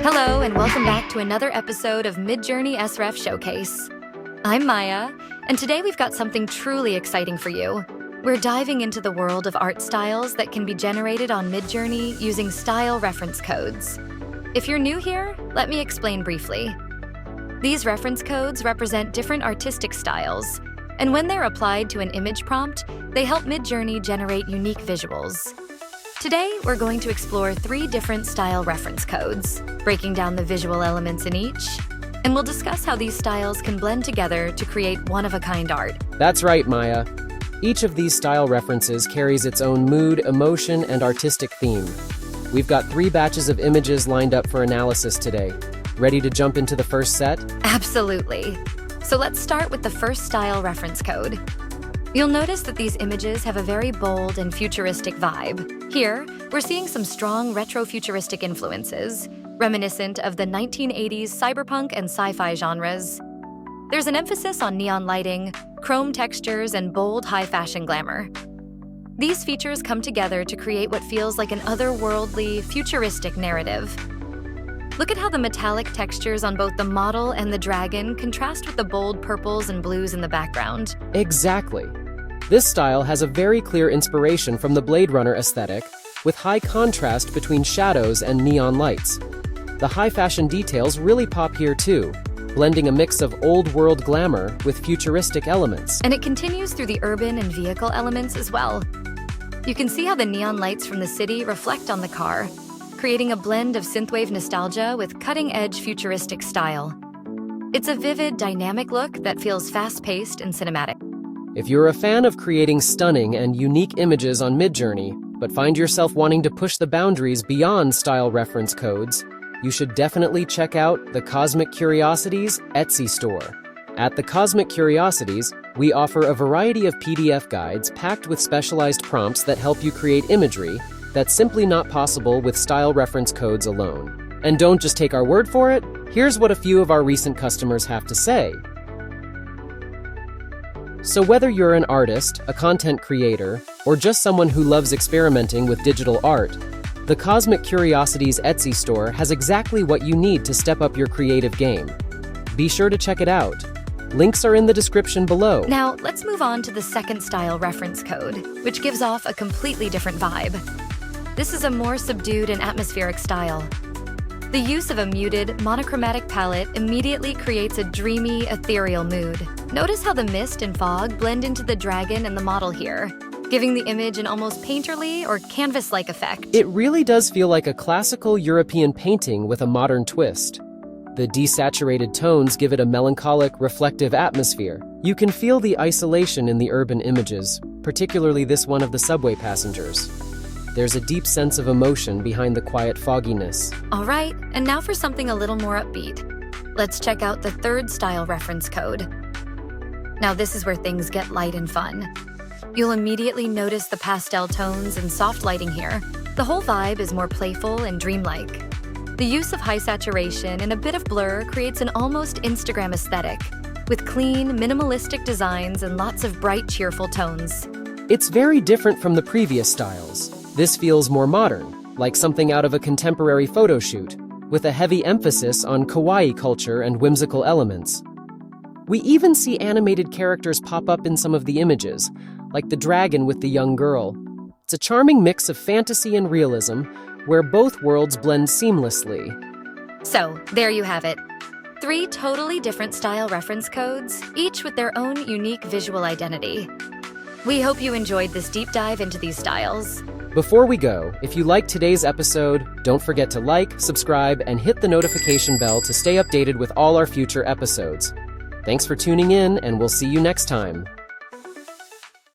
Hello, and welcome back to another episode of MIDJOURNEY SREF Showcase. I'm Maya, and today we've got something truly exciting for you. We're diving into the world of art styles that can be generated on MIDJOURNEY using style reference codes. If you're new here, let me explain briefly. These reference codes represent different artistic styles, and when they're applied to an image prompt, they help MIDJOURNEY generate unique visuals. Today, we're going to explore 3 different style reference codes, breaking down the visual elements in each, and we'll discuss how these styles can blend together to create one-of-a-kind art. That's right, Maya. Each of these style references carries its own mood, emotion, and artistic theme. We've got 3 batches of images lined up for analysis today. Ready to jump into the first set? Absolutely. So let's start with the first style reference code. You'll notice that these images have a very bold and futuristic vibe. Here, we're seeing some strong retro-futuristic influences, reminiscent of the 1980s cyberpunk and sci-fi genres. There's an emphasis on neon lighting, chrome textures, and bold high-fashion glamour. These features come together to create what feels like an otherworldly, futuristic narrative. Look at how the metallic textures on both the model and the dragon contrast with the bold purples and blues in the background. Exactly. This style has a very clear inspiration from the Blade Runner aesthetic, with high contrast between shadows and neon lights. The high-fashion details really pop here too, blending a mix of old-world glamour with futuristic elements. And it continues through the urban and vehicle elements as well. You can see how the neon lights from the city reflect on the car, creating a blend of synthwave nostalgia with cutting-edge futuristic style. It's a vivid, dynamic look that feels fast-paced and cinematic. If you're a fan of creating stunning and unique images on MIDJOURNEY, but find yourself wanting to push the boundaries beyond style reference codes, you should definitely check out the Cosmic Curiosities Etsy store. At the Cosmic Curiosities, we offer a variety of PDF guides packed with specialized prompts that help you create imagery that's simply not possible with style reference codes alone. And don't just take our word for it, here's what a few of our recent customers have to say. So whether you're an artist, a content creator, or just someone who loves experimenting with digital art, the Cosmic Curiosities Etsy store has exactly what you need to step up your creative game. Be sure to check it out. Links are in the description below. Now, let's move on to the second style reference code, which gives off a completely different vibe. This is a more subdued and atmospheric style. The use of a muted, monochromatic palette immediately creates a dreamy, ethereal mood. Notice how the mist and fog blend into the dragon and the model here, giving the image an almost painterly or canvas-like effect. It really does feel like a classical European painting with a modern twist. The desaturated tones give it a melancholic, reflective atmosphere. You can feel the isolation in the urban images, particularly this one of the subway passengers. There's a deep sense of emotion behind the quiet fogginess. All right, and now for something a little more upbeat. Let's check out the third style reference code. Now this is where things get light and fun. You'll immediately notice the pastel tones and soft lighting here. The whole vibe is more playful and dreamlike. The use of high saturation and a bit of blur creates an almost Instagram aesthetic, with clean, minimalistic designs and lots of bright, cheerful tones. It's very different from the previous styles. This feels more modern, like something out of a contemporary photo shoot, with a heavy emphasis on kawaii culture and whimsical elements. We even see animated characters pop up in some of the images, like the dragon with the young girl. It's a charming mix of fantasy and realism, where both worlds blend seamlessly. So, there you have it. 3 totally different style reference codes, each with their own unique visual identity. We hope you enjoyed this deep dive into these styles. Before we go, if you liked today's episode, don't forget to like, subscribe, and hit the notification bell to stay updated with all our future episodes. Thanks for tuning in, and we'll see you next time.